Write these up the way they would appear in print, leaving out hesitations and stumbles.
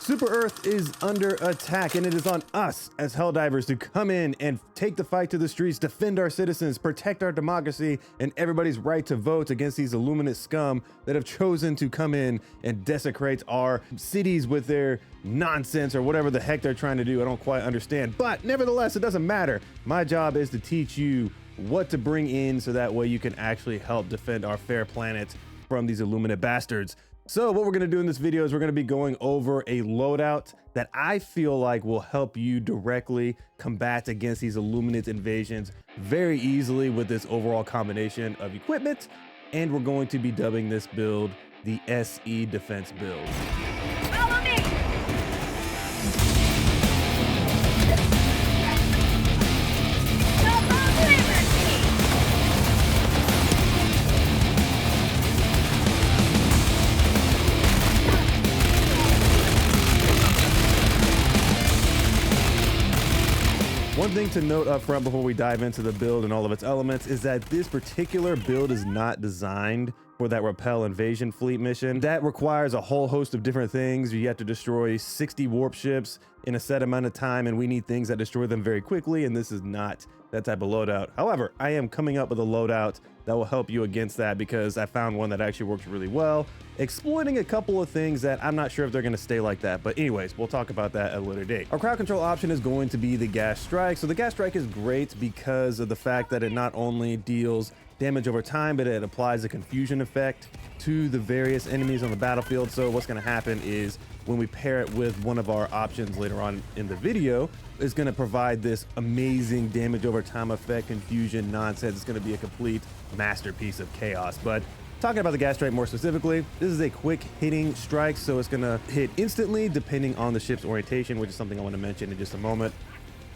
Super Earth is under attack, and it is on us as Helldivers to come in and take the fight to the streets, defend our citizens, protect our democracy, and everybody's right to vote against these Illuminate scum that have chosen to come in and desecrate our cities with their nonsense or whatever the heck they're trying to do. I don't quite understand, but nevertheless, it doesn't matter. My job is to teach you what to bring in so that way you can actually help defend our fair planet from these Illuminate bastards. So what we're going to do in this video is we're going to be going over a loadout that I feel like will help you directly combat against these Illuminate invasions very easily with this overall combination of equipment. And we're going to be dubbing this build the SE Defense build. Follow me! One thing to note up front before we dive into the build and all of its elements is that this particular build is not designed for that repel invasion fleet mission. That requires a whole host of different things. You have to destroy 60 warp ships in a set amount of time, and we need things that destroy them very quickly, and this is not that type of loadout. However, I am coming up with a loadout that will help you against that because I found one that actually works really well, exploiting a couple of things that I'm not sure if they're going to stay like that. But anyways, we'll talk about that at a later date. Our crowd control option is going to be the gas strike. So the gas strike is great because of the fact that it not only deals damage over time, but it applies a confusion effect to the various enemies on the battlefield. So what's going to happen is when we pair it with one of our options later on in the video, is going to provide this amazing damage over time effect, confusion nonsense. It's going to be a complete masterpiece of chaos. But talking about the gas strike more specifically, this is a quick hitting strike, so it's going to hit instantly depending on the ship's orientation, which is something I want to mention in just a moment.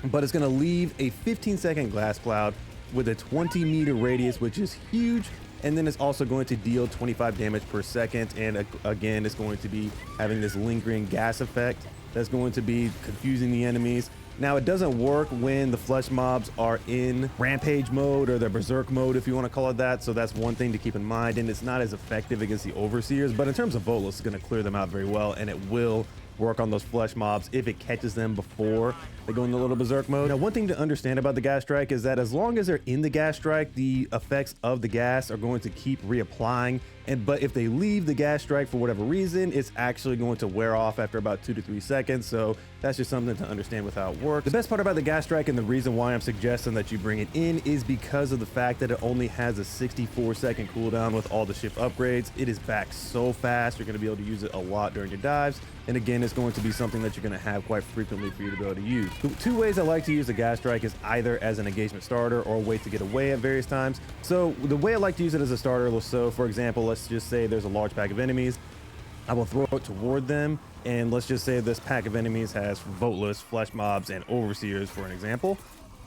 But it's going to leave a 15-second glass cloud with a 20-meter radius, which is huge. And then it's also going to deal 25 damage per second. And again, it's going to be having this lingering gas effect that's going to be confusing the enemies. Now, it doesn't work when the flesh mobs are in rampage mode or the berserk mode, if you want to call it that. So that's one thing to keep in mind. And it's not as effective against the overseers, but in terms of voteless, it's going to clear them out very well. And it will work on those flesh mobs if it catches them before they go into a little berserk mode. Now, one thing to understand about the gas strike is that as long as they're in the gas strike, the effects of the gas are going to keep reapplying. But if they leave the gas strike for whatever reason, it's actually going to wear off after about 2 to 3 seconds. So that's just something to understand with how it works. The best part about the gas strike and the reason why I'm suggesting that you bring it in is because of the fact that it only has a 64-second cooldown with all the ship upgrades. It is back so fast. You're going to be able to use it a lot during your dives. And again, it's going to be something that you're going to have quite frequently for you to be able to use. The two ways I like to use the gas strike is either as an engagement starter or a way to get away at various times. So the way I like to use it as a starter, so for example, let's just say there's a large pack of enemies. I will throw it toward them, and let's just say this pack of enemies has voteless, flesh mobs, and overseers, for an example.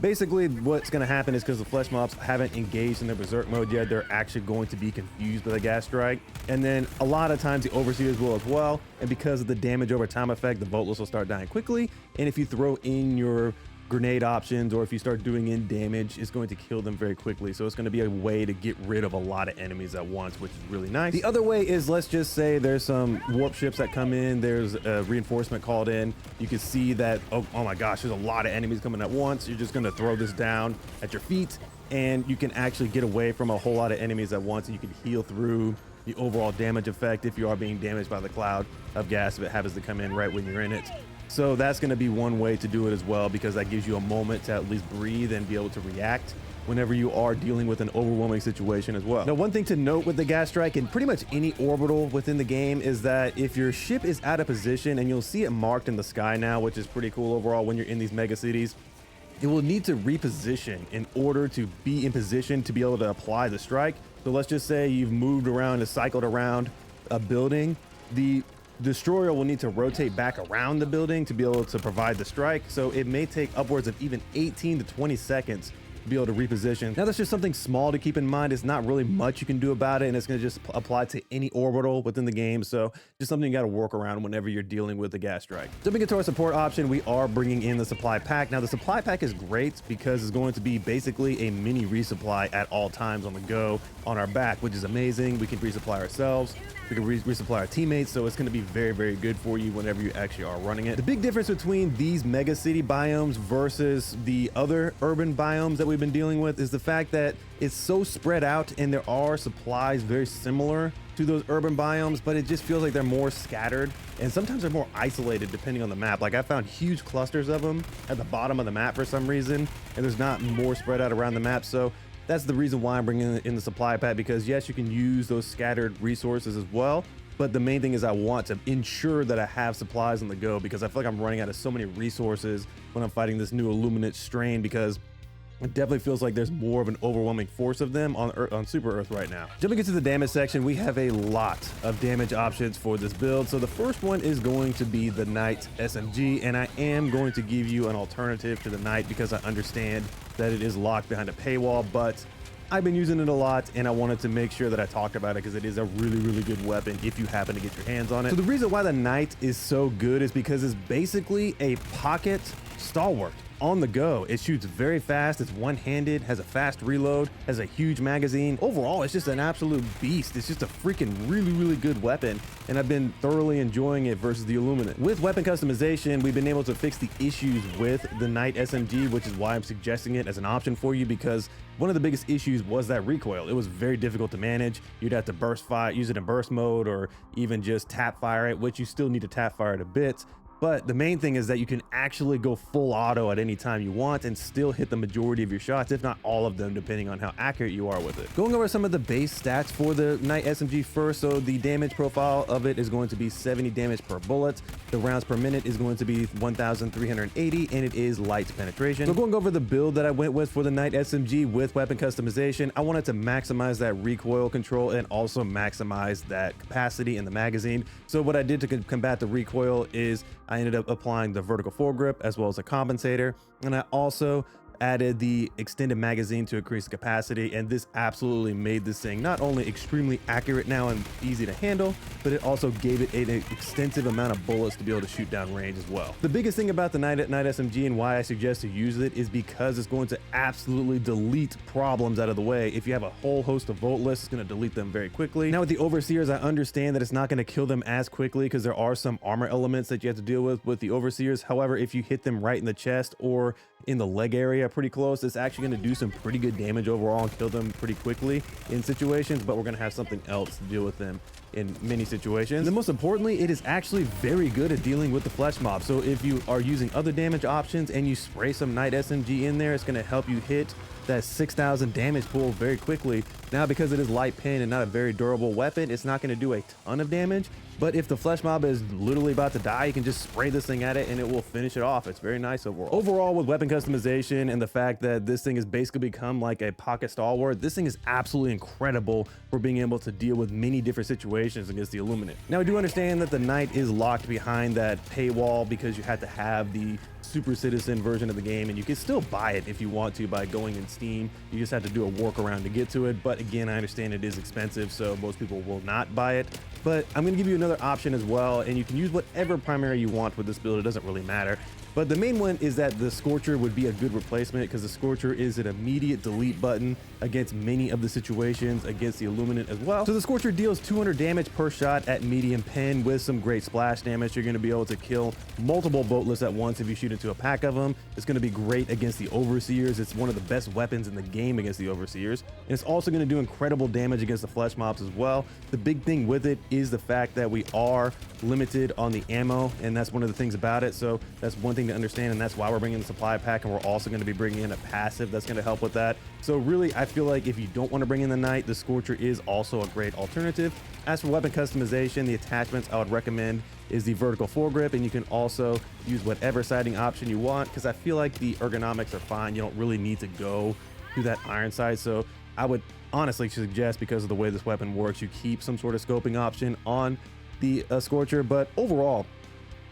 Basically, what's going to happen is because the flesh mobs haven't engaged in their berserk mode yet, they're actually going to be confused by the gas strike. And then a lot of times the overseers will as well. And because of the damage over time effect, the voteless will start dying quickly. And if you throw in your grenade options or if you start doing in damage, it's going to kill them very quickly. So it's going to be a way to get rid of a lot of enemies at once, which is really nice. The other way is, let's just say there's some warp ships that come in, there's a reinforcement called in. You can see that, oh my gosh, there's a lot of enemies coming at once. You're just going to throw this down at your feet and you can actually get away from a whole lot of enemies at once, and you can heal through the overall damage effect if you are being damaged by the cloud of gas if it happens to come in right when you're in it. So that's going to be one way to do it as well, because that gives you a moment to at least breathe and be able to react whenever you are dealing with an overwhelming situation as well. Now, one thing to note with the gas strike and pretty much any orbital within the game is that if your ship is out of position, and you'll see it marked in the sky now, which is pretty cool overall when you're in these mega cities, it will need to reposition in order to be in position to be able to apply the strike. So let's just say you've moved around and cycled around a building. The destroyer will need to rotate back around the building to be able to provide the strike. So it may take upwards of even 18 to 20 seconds to be able to reposition. Now that's just something small to keep in mind. It's not really much you can do about it, and it's going to just apply to any orbital within the game. So just something you got to work around whenever you're dealing with the gas strike. Jumping into our support option, we are bringing in the supply pack. Now the supply pack is great because it's going to be basically a mini resupply at all times on the go on our back, which is amazing. We can resupply ourselves. We can resupply our teammates, so it's going to be very, very good for you whenever you actually are running it. The big difference between these mega city biomes versus the other urban biomes that we've been dealing with is the fact that it's so spread out and there are supplies very similar to those urban biomes, but it just feels like they're more scattered and sometimes they're more isolated depending on the map. Like I found huge clusters of them at the bottom of the map for some reason, and there's not more spread out around the map. So that's the reason why I'm bringing in the supply pack, because yes, you can use those scattered resources as well, but the main thing is I want to ensure that I have supplies on the go, because I feel like I'm running out of so many resources when I'm fighting this new Illuminate strain, because it definitely feels like there's more of an overwhelming force of them on Super Earth right now. Jumping into the damage section, we have a lot of damage options for this build. So the first one is going to be the Knight SMG, and I am going to give you an alternative to the Knight because I understand that it is locked behind a paywall, but I've been using it a lot and I wanted to make sure that I talked about it because it is a really, really good weapon if you happen to get your hands on it. So the reason why the Knight is so good is because it's basically a pocket stalwart on the go. It shoots very fast, it's one-handed, has a fast reload, has a huge magazine. Overall, it's just an absolute beast. It's just a freaking really, really good weapon, and I've been thoroughly enjoying it versus the Illuminate. With weapon customization, we've been able to fix the issues with the Knight SMG, which is why I'm suggesting it as an option for you, because one of the biggest issues was that recoil. It was very difficult to manage. You'd have to burst fire, use it in burst mode, or even just tap fire it, which you still need to tap fire it a bit. But the main thing is that you can actually go full auto at any time you want and still hit the majority of your shots, if not all of them, depending on how accurate you are with it. Going over some of the base stats for the Knight SMG first. So the damage profile of it is going to be 70 damage per bullet. The rounds per minute is going to be 1,380, and it is light penetration. So going over the build that I went with for the Knight SMG with weapon customization, I wanted to maximize that recoil control and also maximize that capacity in the magazine. So what I did to combat the recoil is I ended up applying the vertical foregrip as well as a compensator, and I also added the extended magazine to increase the capacity, and this absolutely made this thing not only extremely accurate now and easy to handle, but it also gave it an extensive amount of bullets to be able to shoot down range as well. The biggest thing about the Knight SMG and why I suggest to use it is because it's going to absolutely delete problems out of the way. If you have a whole host of Volt lists, it's going to delete them very quickly. Now with the Overseers, I understand that it's not going to kill them as quickly because there are some armor elements that you have to deal with the Overseers. However, if you hit them right in the chest or in the leg area pretty close, it's actually going to do some pretty good damage overall and kill them pretty quickly in situations, but we're going to have something else to deal with them in many situations. And then most importantly, it is actually very good at dealing with the flesh mob. So if you are using other damage options and you spray some Knight SMG in there, it's going to help you hit that 6,000 damage pool very quickly. Now, because it is light pen and not a very durable weapon, it's not going to do a ton of damage, but if the flesh mob is literally about to die, you can just spray this thing at it and it will finish it off. It's very nice overall. Overall, with weapon customization and the fact that this thing has basically become like a pocket stalwart, this thing is absolutely incredible for being able to deal with many different situations against the Illuminate. Now, I do understand that the Knight is locked behind that paywall because you have to have the Super Citizen version of the game, and you can still buy it if you want to by going in Steam. You just have to do a workaround to get to it, but again, I understand it is expensive, so most people will not buy it. But I'm going to give you another option as well, and you can use whatever primary you want with this build. It doesn't really matter. But the main one is that the Scorcher would be a good replacement because the Scorcher is an immediate delete button against many of the situations against the Illuminate as well. So the Scorcher deals 200 damage per shot at medium pen with some great splash damage. You're going to be able to kill multiple boatless at once if you shoot into a pack of them. It's going to be great against the Overseers. It's one of the best weapons in the game against the Overseers. And it's also going to do incredible damage against the flesh mobs as well. The big thing with it is the fact that we are limited on the ammo, and that's one of the things about it. So that's one thing to understand, and that's why we're bringing the supply pack, and we're also going to be bringing in a passive that's going to help with that. So really, I feel like if you don't want to bring in the Knight, the Scorcher is also a great alternative. As for weapon customization, the attachments I would recommend is the vertical foregrip, and you can also use whatever sighting option you want because I feel like the ergonomics are fine. You don't really need to go to that iron sight. So I would honestly suggest, because of the way this weapon works, you keep some sort of scoping option on the Scorcher. But overall,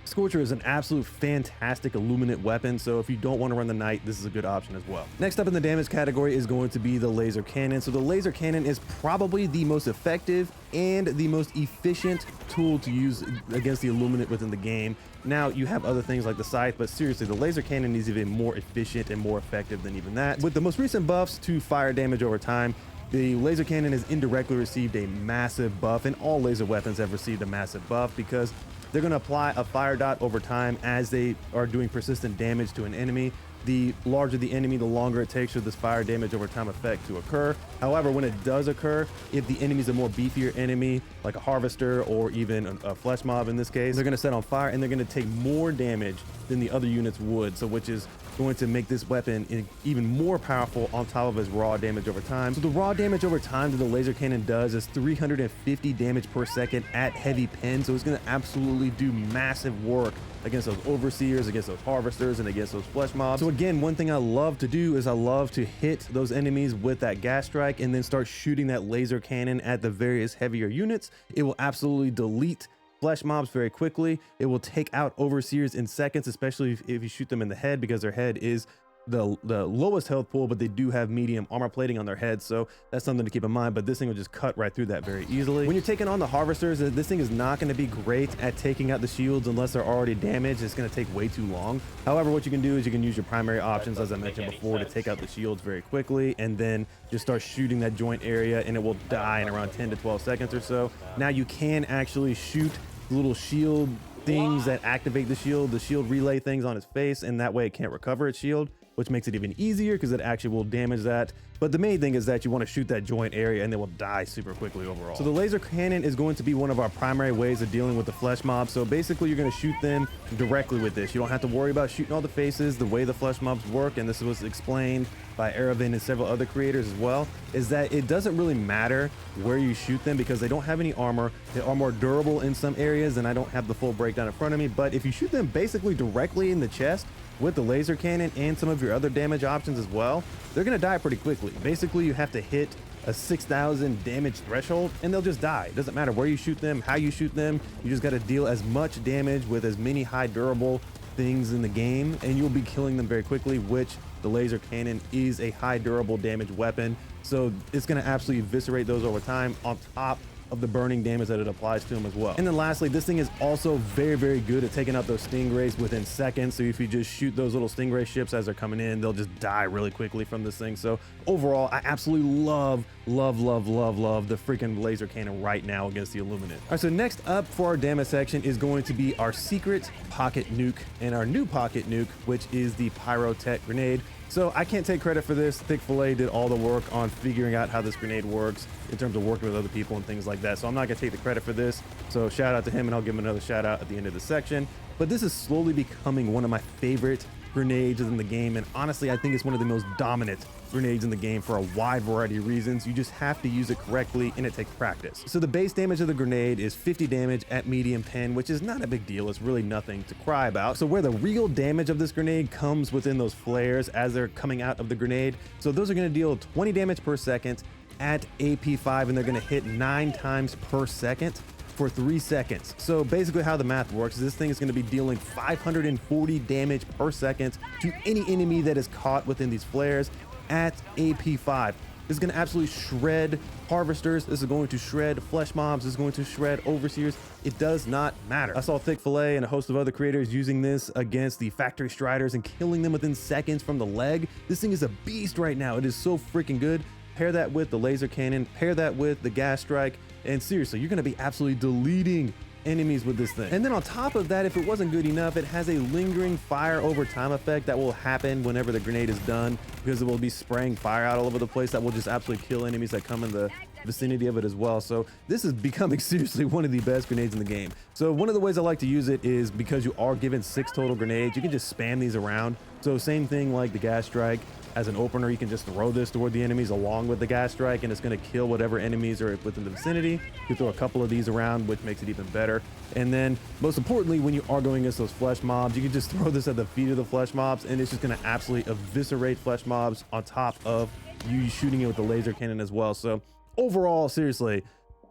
Scorcher is an absolute fantastic Illuminate weapon, so if you don't want to run the Knight, this is a good option as well. Next up in the damage category is going to be the laser cannon. So the laser cannon is probably the most effective and the most efficient tool to use against the Illuminate within the game. Now, you have other things like the scythe, but seriously, the laser cannon is even more efficient and more effective than even that. With the most recent buffs to fire damage over time, the laser cannon has indirectly received a massive buff, and all laser weapons have received a massive buff because they're going to apply a fire dot over time as they are doing persistent damage to an enemy. The larger the enemy, the longer it takes for this fire damage over time effect to occur. However, when it does occur, if the enemy is a more beefier enemy, like a harvester or even a flesh mob in this case, they're going to set on fire and they're going to take more damage than the other units would. So which is going to make this weapon even more powerful on top of its raw damage over time. So the raw damage over time that the laser cannon does is 350 damage per second at heavy pen. So it's going to absolutely do massive work against those overseers, against those harvesters, and against those flesh mobs. So again, one thing I love to do is I love to hit those enemies with that gas strike and then start shooting that laser cannon at the various heavier units. It will absolutely delete flesh mobs very quickly. It will take out overseers in seconds, especially if you shoot them in the head, because their head is the lowest health pool, but they do have medium armor plating on their heads, so that's something to keep in mind. But this thing will just cut right through that very easily. When you're taking on the harvesters, this thing is not going to be great at taking out the shields unless they're already damaged. It's going to take way too long. However, what you can do is you can use your primary options, as I mentioned before, to take out the shields very quickly, and then just start shooting that joint area, and it will die in around 10 to 12 seconds or so. Now you can actually shoot little shield things that activate the shield relay things on its face, and that way it can't recover its shield, which makes it even easier because it actually will damage that. But the main thing is that you want to shoot that joint area and they will die super quickly overall. So the laser cannon is going to be one of our primary ways of dealing with the flesh mobs. So basically you're going to shoot them directly with this. You don't have to worry about shooting all the faces. The way the flesh mobs work, and this was explained by Aravind and several other creators as well, is that it doesn't really matter where you shoot them because they don't have any armor. They are more durable in some areas, and I don't have the full breakdown in front of me, but if you shoot them basically directly in the chest with the laser cannon and some of your other damage options as well, they're going to die pretty quickly. Basically, you have to hit a 6,000 damage threshold and they'll just die. It doesn't matter where you shoot them, how you shoot them. You just got to deal as much damage with as many high durable things in the game, and you'll be killing them very quickly, which the laser cannon is a high durable damage weapon. So it's going to absolutely eviscerate those over time on top of the burning damage that it applies to them as well. And then lastly, this thing is also very, very good at taking out those stingrays within seconds. So if you just shoot those little stingray ships as they're coming in, they'll just die really quickly from this thing. So overall, I absolutely love the freaking laser cannon right now against the Illuminate. All right, so next up for our damage section is going to be our secret pocket nuke and our new pocket nuke, which is the pyrotech grenade. So I can't take credit for this. Thick Fillet did all the work on figuring out how this grenade works in terms of working with other people and things like that. So I'm not gonna take the credit for this. So shout out to him, and I'll give him another shout out at the end of the section. But this is slowly becoming one of my favorite grenades in the game. And honestly, I think it's one of the most dominant grenades in the game for a wide variety of reasons. You just have to use it correctly, and it takes practice. So the base damage of the grenade is 50 damage at medium pen, which is not a big deal. It's really nothing to cry about. So where the real damage of this grenade comes within those flares as they're coming out of the grenade. So those are going to deal 20 damage per second at AP5, and they're going to hit 9 times per second for 3 seconds. So basically how the math works is this thing is going to be dealing 540 damage per second to any enemy that is caught within these flares at AP5. This is going to absolutely shred harvesters. This is going to shred flesh mobs. This is going to shred overseers. It does not matter. I saw Thick Fillet and a host of other creators using this against the factory striders and killing them within seconds from the leg. This thing is a beast right now. It is so freaking good. Pair that with the laser cannon, pair that with the gas strike, and seriously, you're going to be absolutely deleting enemies with this thing. And then on top of that, if it wasn't good enough, it has a lingering fire over time effect that will happen whenever the grenade is done, because it will be spraying fire out all over the place that will just absolutely kill enemies that come in the vicinity of it as well. So this is becoming seriously one of the best grenades in the game. So one of the ways I like to use it is because you are given 6 total grenades, you can just spam these around. So same thing like the gas strike. As an opener, you can just throw this toward the enemies along with the gas strike, and it's going to kill whatever enemies are within the vicinity. You throw a couple of these around, which makes it even better. And then most importantly, when you are going against those flesh mobs, you can just throw this at the feet of the flesh mobs, and it's just going to absolutely eviscerate flesh mobs on top of you shooting it with the laser cannon as well. So overall, seriously,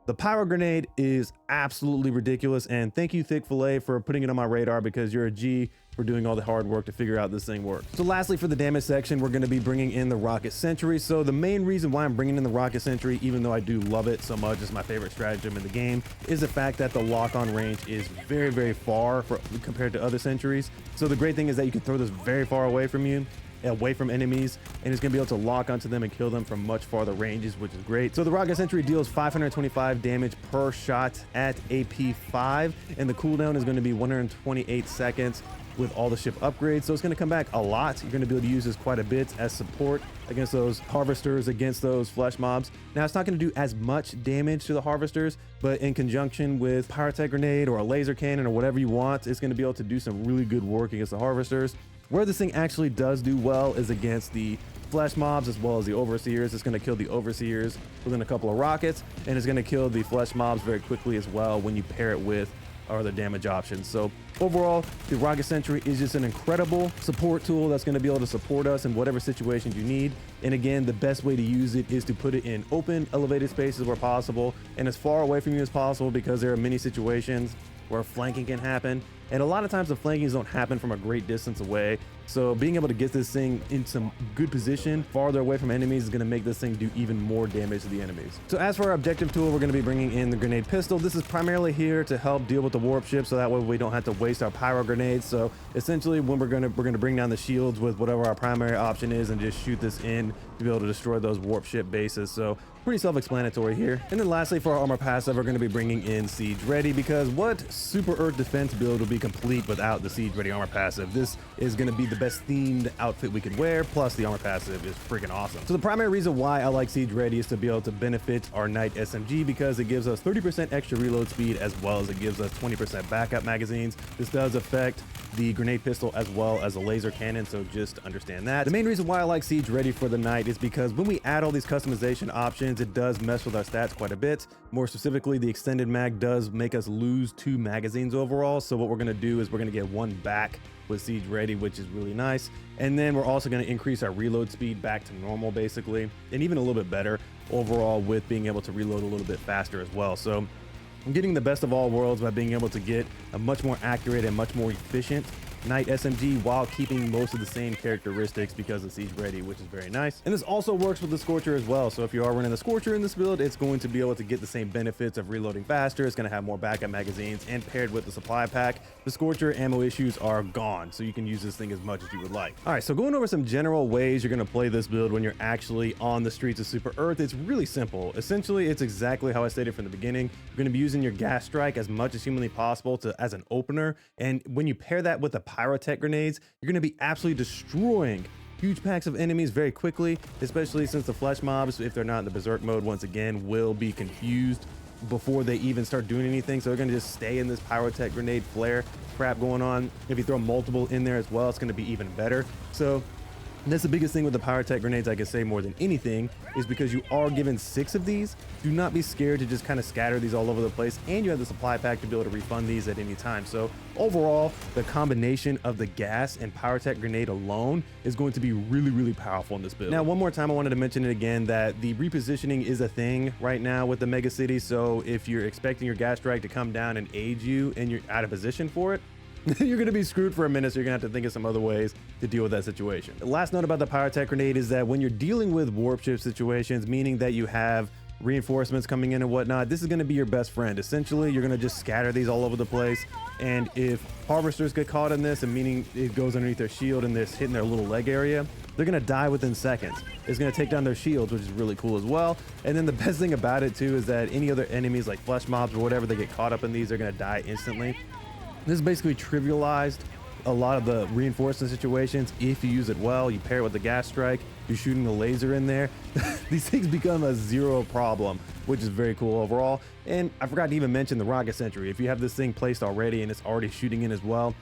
The pyro grenade is absolutely ridiculous, and thank you Thick Fillet for putting it on my radar, because you're a G for doing all the hard work to figure out this thing works. So lastly, for the damage section, we're going to be bringing in the Rocket Sentry. So the main reason why I'm bringing in the Rocket Sentry, even though I do love it so much, it's my favorite stratagem in the game, is the fact that the lock-on range is very, very far compared to other sentries. So the great thing is that you can throw this very far away from you, away from enemies, and it's going to be able to lock onto them and kill them from much farther ranges, which is great. So the Rocket Sentry deals 525 damage per shot at AP 5, and the cooldown is going to be 128 seconds with all the ship upgrades. So it's going to come back a lot. You're going to be able to use this quite a bit as support against those harvesters, against those flesh mobs. Now it's not going to do as much damage to the harvesters, but in conjunction with Pyrotech Grenade or a laser cannon or whatever you want, it's going to be able to do some really good work against the harvesters. Where this thing actually does do well is against the flesh mobs as well as the overseers. It's going to kill the overseers within a couple of rockets, and it's going to kill the flesh mobs very quickly as well when you pair it with other damage options. So overall, the Rocket Sentry is just an incredible support tool that's going to be able to support us in whatever situations you need. And again, the best way to use it is to put it in open, elevated spaces where possible, and as far away from you as possible, because there are many situations where flanking can happen. And a lot of times the flankings don't happen from a great distance away. So being able to get this thing in some good position farther away from enemies is going to make this thing do even more damage to the enemies. So as for our objective tool, we're going to be bringing in the grenade pistol. This is primarily here to help deal with the warp ship, so that way we don't have to waste our pyro grenades. So essentially, when we're going to bring down the shields with whatever our primary option is and just shoot this in to be able to destroy those warp ship bases. So pretty self-explanatory here. And then lastly, for our armor passive, we're going to be bringing in Siege Ready, because what Super Earth defense build will be complete without the Siege Ready armor passive? This is going to be the best themed outfit we could wear, plus the armor passive is freaking awesome. So the primary reason why I like Siege Ready is to be able to benefit our Knight SMG, because it gives us 30% extra reload speed, as well as it gives us 20% backup magazines. This does affect the grenade pistol as well as a laser cannon, so just understand that. The main reason why I like Siege Ready for the Knight is because when we add all these customization options, it does mess with our stats quite a bit. More specifically, the extended mag does make us lose 2 magazines overall. So what we're going to do is we're going to get 1 back with Siege Ready, which is really nice. And then we're also going to increase our reload speed back to normal, basically, and even a little bit better overall with being able to reload a little bit faster as well. So I'm getting the best of all worlds by being able to get a much more accurate and much more efficient Knight SMG while keeping most of the same characteristics because of Siege Ready, which is very nice. And this also works with the Scorcher as well. So if you are running the Scorcher in this build, it's going to be able to get the same benefits of reloading faster. It's going to have more backup magazines, and paired with the supply pack, the Scorcher ammo issues are gone. So you can use this thing as much as you would like. All right, so going over some general ways you're going to play this build when you're actually on the streets of Super Earth, it's really simple. Essentially, it's exactly how I stated from the beginning. You're going to be using your gas strike as much as humanly possible as an opener. And when you pair that with the Pyrotech grenades, you're going to be absolutely destroying huge packs of enemies very quickly, especially since the flesh mobs, if they're not in the berserk mode, once again, will be confused before they even start doing anything. So they're going to just stay in this Pyrotech grenade flare crap going on. If you throw multiple in there as well, it's going to be even better. So that's the biggest thing with the Pyrotech grenades, I can say more than anything, is because you are given 6 of these. Do not be scared to just kind of scatter these all over the place, and you have the supply pack to be able to refund these at any time. So overall, the combination of the gas and Pyrotech grenade alone is going to be really, really powerful in this build. Now, one more time, I wanted to mention it again, that the repositioning is a thing right now with the Mega City. So if you're expecting your gas strike to come down and aid you and you're out of position for it, you're going to be screwed for a minute, so you're going to have to think of some other ways to deal with that situation. The last note about the Pyrotech grenade is that when you're dealing with warp ship situations, meaning that you have reinforcements coming in and whatnot, this is going to be your best friend. Essentially, you're going to just scatter these all over the place, and if harvesters get caught in this, and meaning it goes underneath their shield and this hitting their little leg area, they're going to die within seconds. It's going to take down their shields, which is really cool as well. And then the best thing about it too is that any other enemies like flesh mobs or whatever, they get caught up in these, they're going to die instantly. This is basically trivialized a lot of the reinforcement situations. If you use it well, you pair it with the gas strike, you're shooting the laser in there, these things become a 0 problem, which is very cool overall. And I forgot to even mention the Rocket Sentry. If you have this thing placed already and it's already shooting in as well,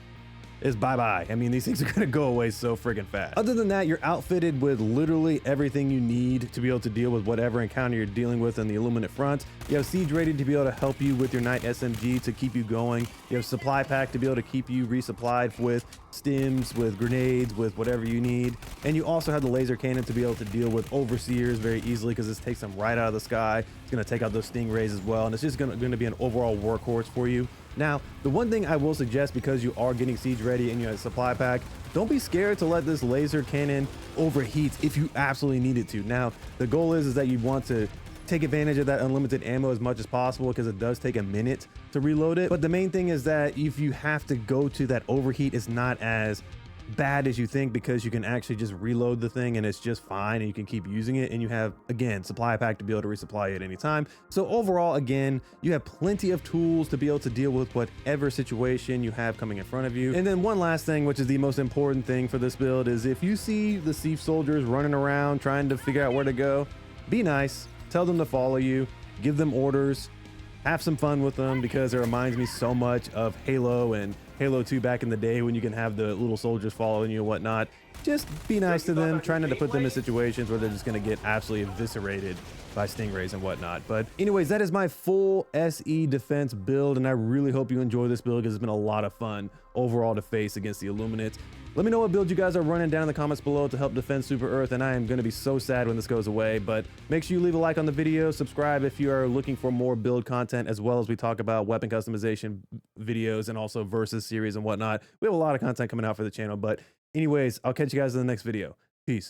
is bye-bye. I mean, these things are gonna go away so friggin' fast. Other than that, you're outfitted with literally everything you need to be able to deal with whatever encounter you're dealing with in the Illuminate front. You have Siege Ready to be able to help you with your Knight SMG to keep you going. You have Supply Pack to be able to keep you resupplied with stims, with grenades, with whatever you need. And you also have the Laser Cannon to be able to deal with Overseers very easily, because this takes them right out of the sky. It's gonna take out those Stingrays as well, and it's just gonna be an overall workhorse for you. Now, the one thing I will suggest, because you are getting Siege Ready and you have a Supply Pack, don't be scared to let this Laser Cannon overheat if you absolutely need it to. Now, the goal is that you want to take advantage of that unlimited ammo as much as possible, because it does take a minute to reload it. But the main thing is that if you have to go to that overheat, it's not as bad as you think, because you can actually just reload the thing and it's just fine, and you can keep using it, and you have, again, Supply Pack to be able to resupply it at any time. So overall, again, you have plenty of tools to be able to deal with whatever situation you have coming in front of you. And then one last thing, which is the most important thing for this build, is if you see the Siege soldiers running around trying to figure out where to go, be nice, tell them to follow you, give them orders, have some fun with them, because it reminds me so much of Halo and Halo 2 back in the day, when you can have the little soldiers following you and whatnot. Just be nice to them, try not to put them in situations where they're just going to get absolutely eviscerated by Stingrays and whatnot. But anyways, that is my full SE defense build, and I really hope you enjoy this build, because it's been a lot of fun overall to face against the Illuminate. Let me know what build you guys are running down in the comments below to help defend Super Earth, and I am going to be so sad when this goes away. But make sure you leave a like on the video, subscribe if you are looking for more build content, as well as we talk about weapon customization videos and also versus series and whatnot. We have a lot of content coming out for the channel. But anyways, I'll catch you guys in the next video. Peace.